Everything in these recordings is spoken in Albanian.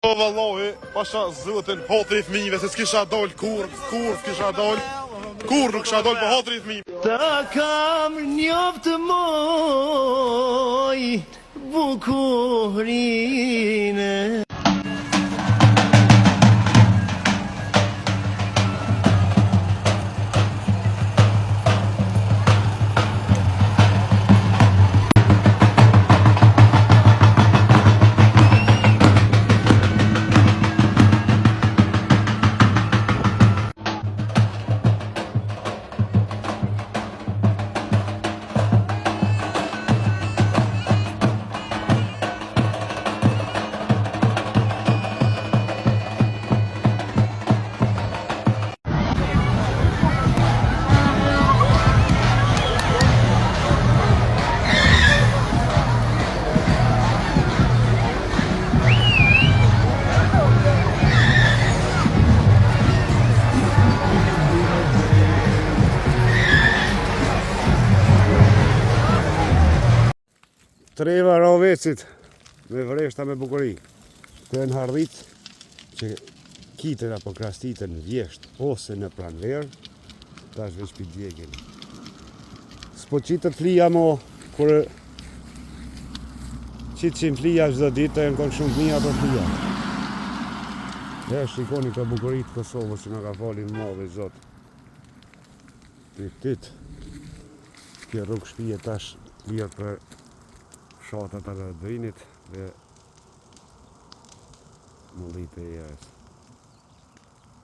O vallahi, pasha zëtën hotri i fëmijëve se s'kisha dol kur s'kisha dol. Kur nuk kisha dol po hotri i fëmijëve. Ta kam njoftë moj bukurine. Treva rovecit me vreshta me bukuri. Të e në harrit që kitën apo krastitën vjesht ose në pranverë, ta është veç për djegin. S'po qitët flija mo, kur qitë qim flija çdo ditë, e në konë shumë mija ato flija. E shikoni ka bukurit Kosovës që nga ka falin madhe zot. Tit. Kjo rrugë shpije tash lirë për shatat atë drinit dhe mullit e jerës.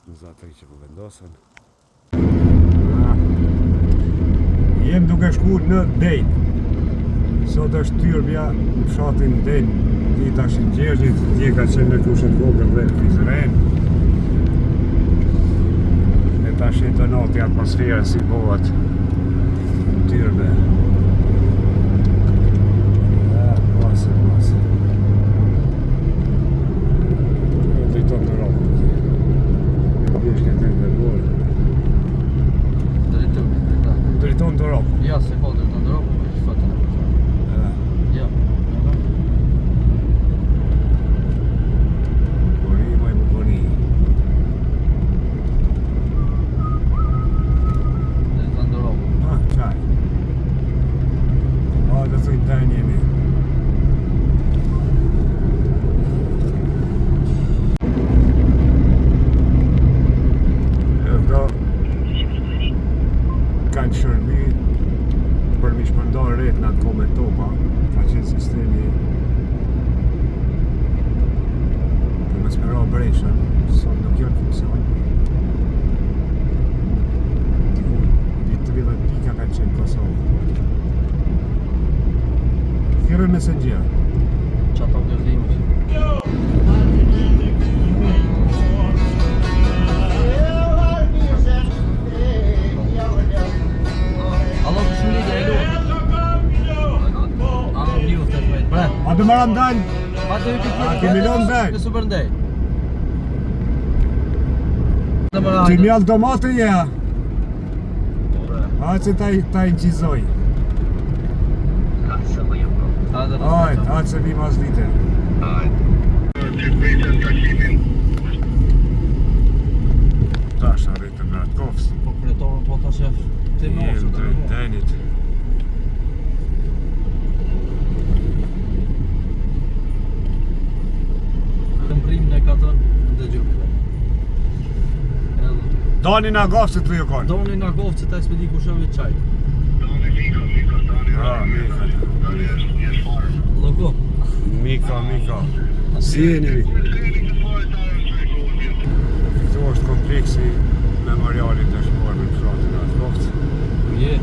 Në zatëri që po vendosen. Jem duke shku në Denj. Sot është tyrbja në fshatin Denj. Dita Shingjergjit, dje ka qenë në kushet vogël dhe Prizren. E tash e të noti atmosferën si bohat tyrbe. Drejton të Europë. Ja, se po drejton të Europë, po që fatë. Ja. Bukuri, moj bukuri. Drejton të Europë. Qaj. Dhe të i tajnë jemi. Kanë shërbi për mi shpërndar ret në atë kome topa, ka qenë sistemi për me smera breshën, sot nuk janë funksion. Ditë 30 pika ka qenë Kosovë. Thjerë mesengjer. Që ato gërdimës. A të marra ndalë? Pa të hypit A kemi lonë ndalë? Në super ndaj. Që mjallë domate jeha? A që ta i qizoj? Ajt, a që vi mas dite. Ta është arritën në atë kofës. Po kretorën po ta shef të moshë. Jem drejt denit. Të mprim në katën në gjupë. Doni nga gofë që të ju konë. Doni nga gofë që ta ekspedi ku shëve qaj. Loko. Mika. Si jeni vi? Këtu është kompleksi memorialit të shpor me fshatin atë gofës. Je.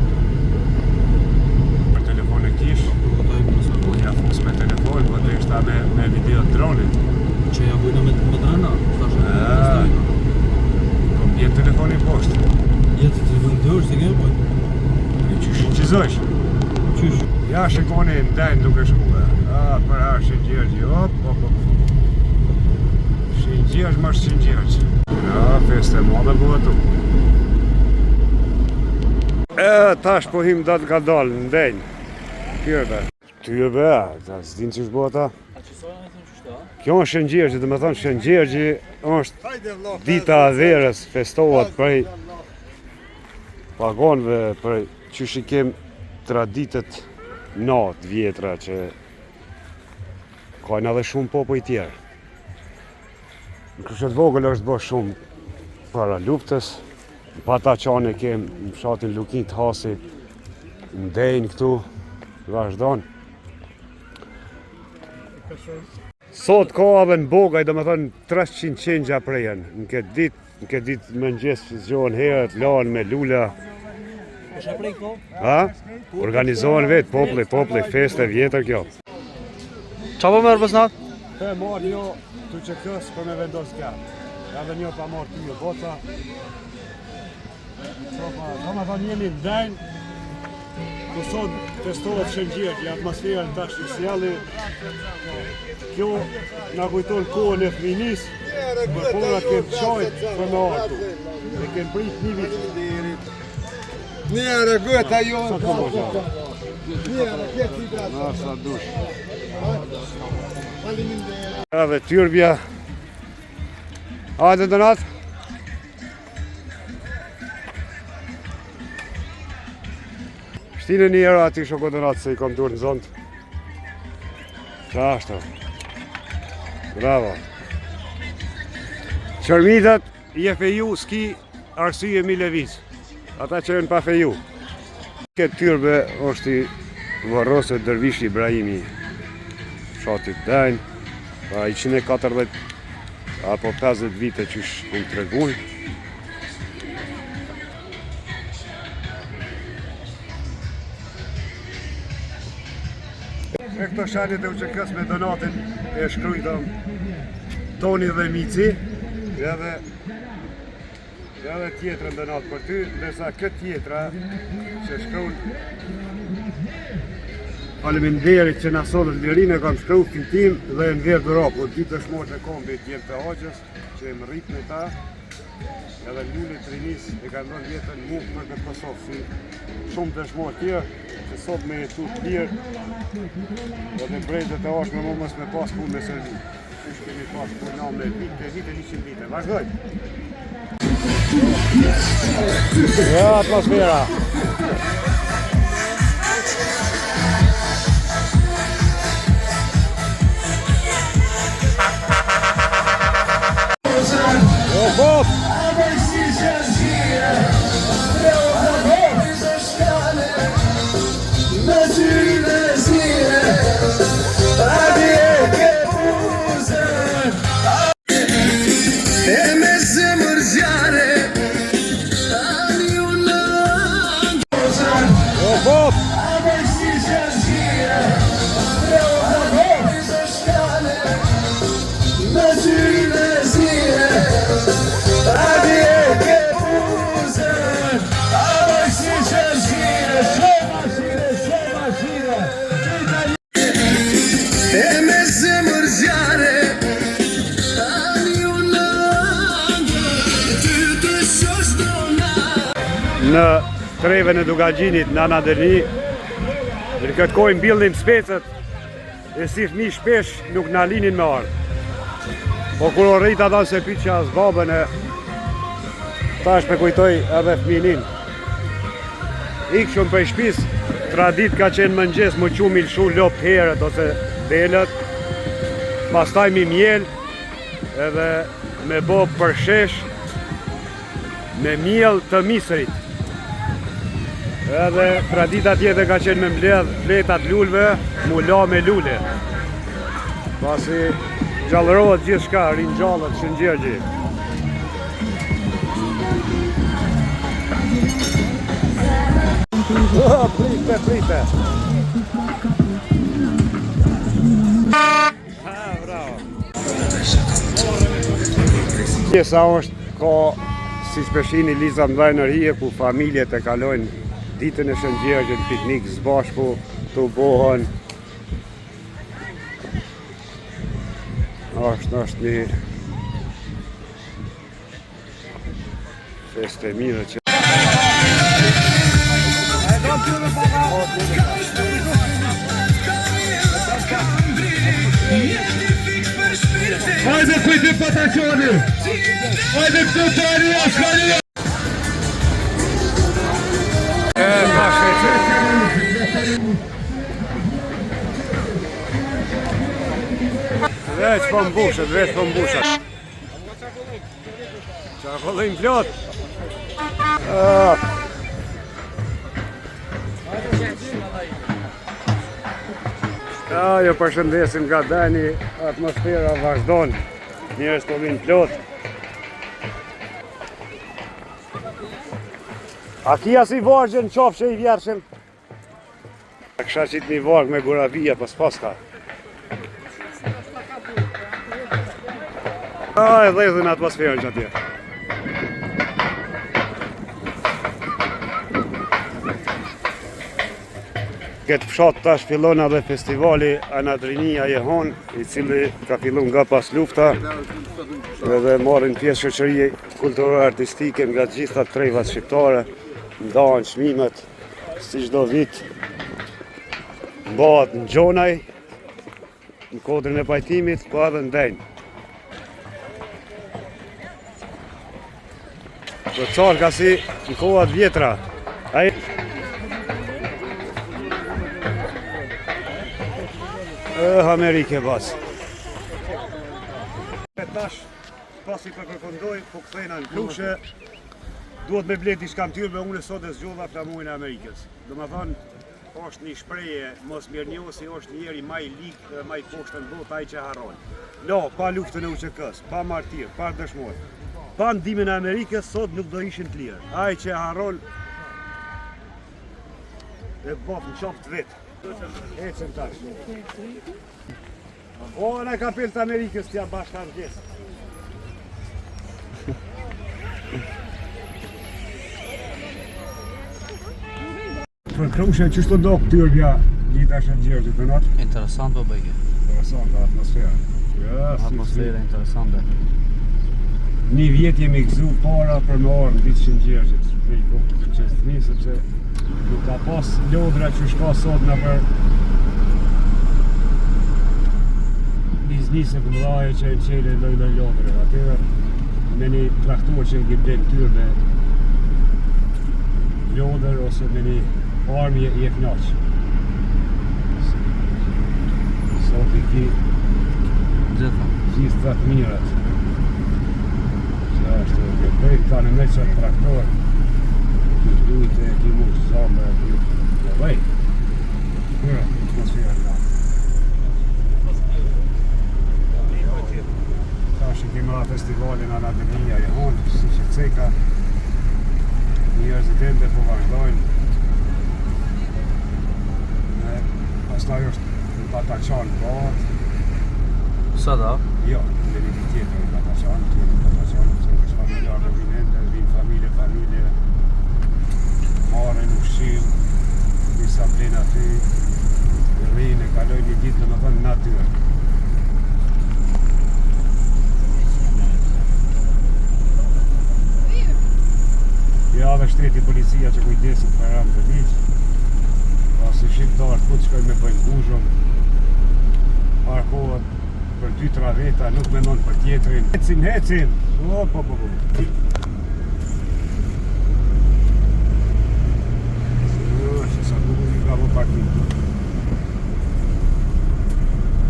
Për telefon e kish. Ja fus me telefon, po të ishta me video dronit. Që ja bujnë me drona. Kom bjen telefoni poshtë. Jetë të vëndë dërë, se ke bojnë. Qysh qizojsh? Qysh? Ja shikoni ndajnë duke shkuve. Për Shingjergji, hop. Shingjergj më Shingjergj. Feste madhe bëhet tu. Tash po him datë ka dalë në Denj. Tyrbe. Tyrbe, ta s'din që shbo ata. A qësojnë e thënë qështa? Kjo është Shëngjergji, dhe me thonë Shëngjergji është dita e verës, festohet prej pagonëve, për që shikim traditet natë vjetra që kajnë edhe shumë popoj tjerë. Në Krushët Vogël është bërë shumë para luftës, pa ta qane kem në fshatin Lukin të Hasi, në dejnë këtu, vazhdonë. Sot ka edhe në Bogaj, do me thënë 300 qengja prejen, në këtë ditë mëngjes që zgjohen herët, lanë me lula. Ha? Organizohen vetë, popli, feste vjetër kjo. Qa po merë bësnat? Pe marë një të që kësë për me vendos kërë. Edhe një pa marë të një bota. Do me thënë jemi në dajnë, ku sot testohet Shëngjergji, atmosferën tash i sjalli. Kjo nga kujton kohën e fëminis, për pora kem qajt për me atu. E kem prit një vit. Njëre gëta jo. Sa të më gjallë? Njëre, këtë i bratë. Na sa dush. Edhe tyrbja. Hajde Donat. Shtine njëra ati shoko Donat se i kom dur në zond. Qa ashtë? Bravo. Qërmitat i e feju s'ki arsye mi leviz. Ata që janë pa feju. Këtë tyrbe është i varrosë Dervish Ibrahimi, fshatit Dajnë, pa 140 apo 50 vite që më tregun. E këto shanit e uqekës me Donatin e shkrujtëm Toni dhe Mici, edhe tjetrën Donat për ty, ndërsa këtë tjetra që shkruan faleminderit që na sotët lirin e kam shkru fitim dhe e nverë të rapë, ditë të shmojt e kombi tjerë të Hoxhës, që e më rritë me ta, edhe Lulli Trinis e ka ndonë jetën mukë për këtë Kosovë, si shumë të shmojt tjerë, që sot me jetu të tjerë, edhe brejtët e ashtë me mëmës me pas punë me sërbi. Kush kemi pas punë na me vite 100 vite. Vazhdoj! Ja, atmosfera! Hop! Në treven e Dugagjinit, në Anadërni, në këtë kohë mbillnim specët, e si fëmi shpesh nuk në linin me arë. Po kur o rrit ata se pyet që as babën e tash me kujtoj edhe fëminin. Ikshëm për shpis, tradit ka qenë mëngjes më qumë ilshu lop herët ose delët, pastaj mi mjel, edhe me bo përshesh, me mjell të misrit. Edhe tradita tjetër ka qenë me mbledh fletat lulve, mu la me lule. Pasi gjallërohet gjithë shka, rinë gjallët Shëngjergji. Prite! Bravo! Pjesa është ka si shpeshini Liza Mdajnërhije, ku familjet e kalojnë ditën e Shëngjergjit, piknik zbashku, të bohën. është një feste mire që... Identifique Hajde kujti pataqoni! Hajde këtë tani, askari! Veç po mbushet, veç po mbushet. Çarkollim plot. Ju përshëndesim nga Dani, atmosfera vazhdon, njerëz po vinë plot. A kia si vargjën qofshe i vjershëm? Kësha qitë një vargë me guravija, pas paska. E dhejtën atmosferën që atje. Këtë fshat tash fillon edhe festivali Anadrinia Jehon, i cili ka fillun nga pas lufta edhe marrin pjesë shoqëri kulturore artistike nga gjitha trejvat shqiptare, ndahen çmimet si çdo vit. Bëhet në Gjonaj, në kodrin e pajtimit, po edhe në Denj. Për qarë ka si në kohat vjetra. Amerike bas. Tash, pasi për kërkondoj, po këthejna në Klushe, duhet me bleti shkamtyrbe, unë sot e zgjodha flamurin e Amerikës. Do më thonë, është një shpreje, mos mirënjohësi, është njeri maj likë dhe maj poshtë në botë, ai që harron. No, pa luftën e UÇK-s, pa martirë, pa dëshmorë, pa ndimin e Amerikës, sot nuk do ishin të lirë. Ai që harron, e bof në qoftë vetë. Ecëm tash. O, në kapel të Amerikës t'ja bashkë argjesë. Për Klushe, që shtë do këtyrbja gjitha shë gjerë të natë? Interesant po bëjke. Interesant, atmosfera. Atmosfera interesante. Një vjet jemi gëzu para për me orë në ditë shë gjerëgjit. Prej kohë të qestëni, sepse nuk ka pas lodra që shka sot në për biznisë për mëdhaje që e qele lojnë lodre. Atyre me një traktor që e gjibden tyrbe lodër ose me një armje i e knaq. Sot i ki gjithë të mirët. Që është e bëjt ka në me që traktor dujtë e ki mushë zambë e ki në bëj. Kërë, atmosfera nga. Ta që kemi la festivalin Anadrinia Jehon, si që ceka, njerëzit ende po vazhdojnë. Pastaj është në Pataqan bëhat. Sa da? Jo, në një tjetër në Pataqan, se është familjarë vinë ende, vinë familje, marrën ushqim, disa plenë aty, rrinë, kalojnë një ditë, më thënë natyrë. Ja dhe shteti policia që kujdesit për ramë të liqë, pasi shqiptarë ku të shkojnë me bëjnë guzhëm, parkohet për 2-3 veta, nuk menon për tjetërin. Hecim! Po.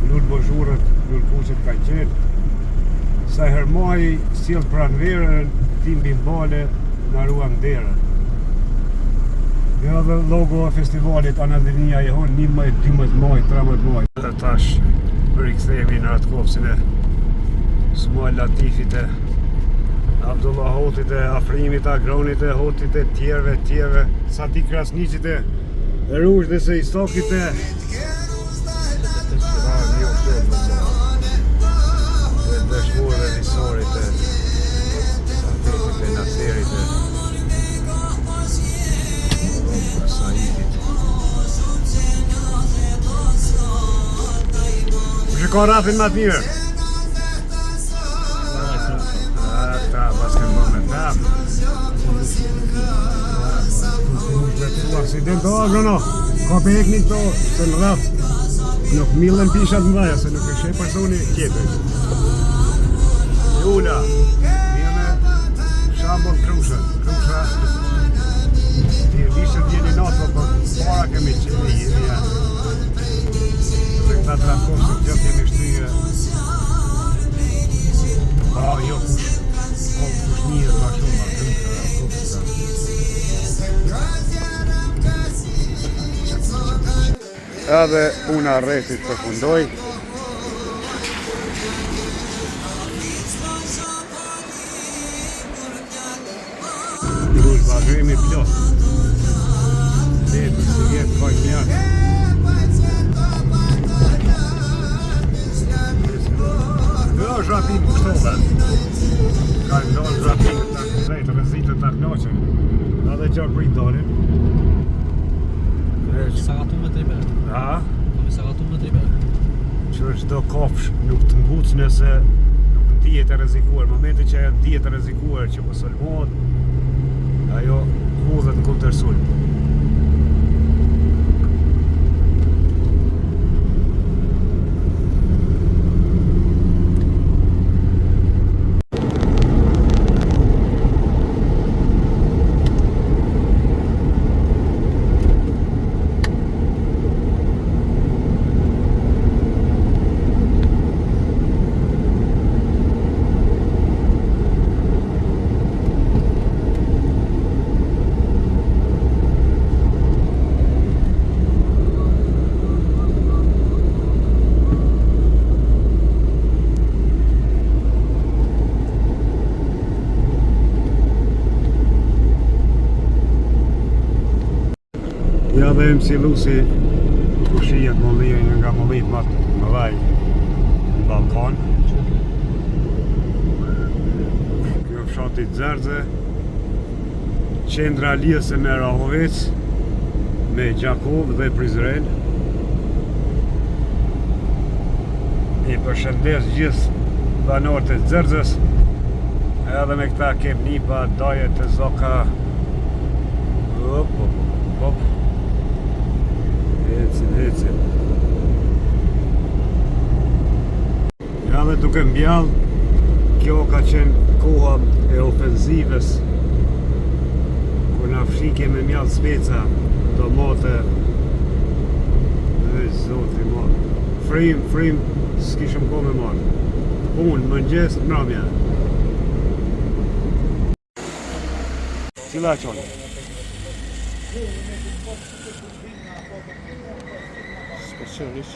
Lullë bozhurët, lullë kuqët ka qenë. Sa hermaj s'jel pranë verën, tim bimbale, në ruan derën. Dhe dhe logo e festivalit Anadrinia Jehon 11, 12 maj, 13 maj. Dhe tash rikthehemi në atë kopsin e Smuel Latifit e Abdullah Hotit e Afrimit, Agronit e Hotit e tjerve, Sati Krasniqit e Rrush dhe se Isokit e dhe dëshmur dhe Nisorit e Safetit e Naserit e Saidit. Shiko rafin ma të mirë. Ata, paske më me tam. Aksident o, Agrono, ka pe ekni këto, se në raf, nuk millen pishat më dhaja, se nuk e shej personi tjetër. Ula. Mirë shambon Krusha. Krusha. Ti vishë djeni natë, për para kemi qeni, jemi janë. Dhe këta transportë gjithë jemi shtyje. Jo, kush njërë ma shumë, ma Krusha. Edhe puna rrethit përfundoj. Dush bagrimi plot. Letë si vjetë kajt mjatë. Jo është rapim kështove. Ka ndonë rapim të drejtë, rëzitët të knoqën. Edhe gjarë për i dolin. Sagatu me 3 berë. Ha? Kami sagatu me 3 berë. Që është do kafsh nuk të ngucë nëse nuk dihet e rrezikuar. Në momentin që ajo dihet e rrezikuar që po sulmohet, ajo hudhet në kundërsulm. Ja dhe më si lusi kushijet mollirin nga mollit më dhaj në Balkan. Kjo fshati Xerxe, qendra ligjëse me Rahovec, me Gjakov dhe Prizren. I përshëndes gjithë banorët e Xerxes, edhe me këta kem nipa, daje të zoka. Hop. Ecim. Ja dhe duke mbjall, kjo ka qenë koha e ofenzivës, kur na fshike me mjall speca, domate, zoti ma. Frim, s'kishëm kohë me marrë. Unë, mëngjes, mramja. Cila qonë? Specialisht.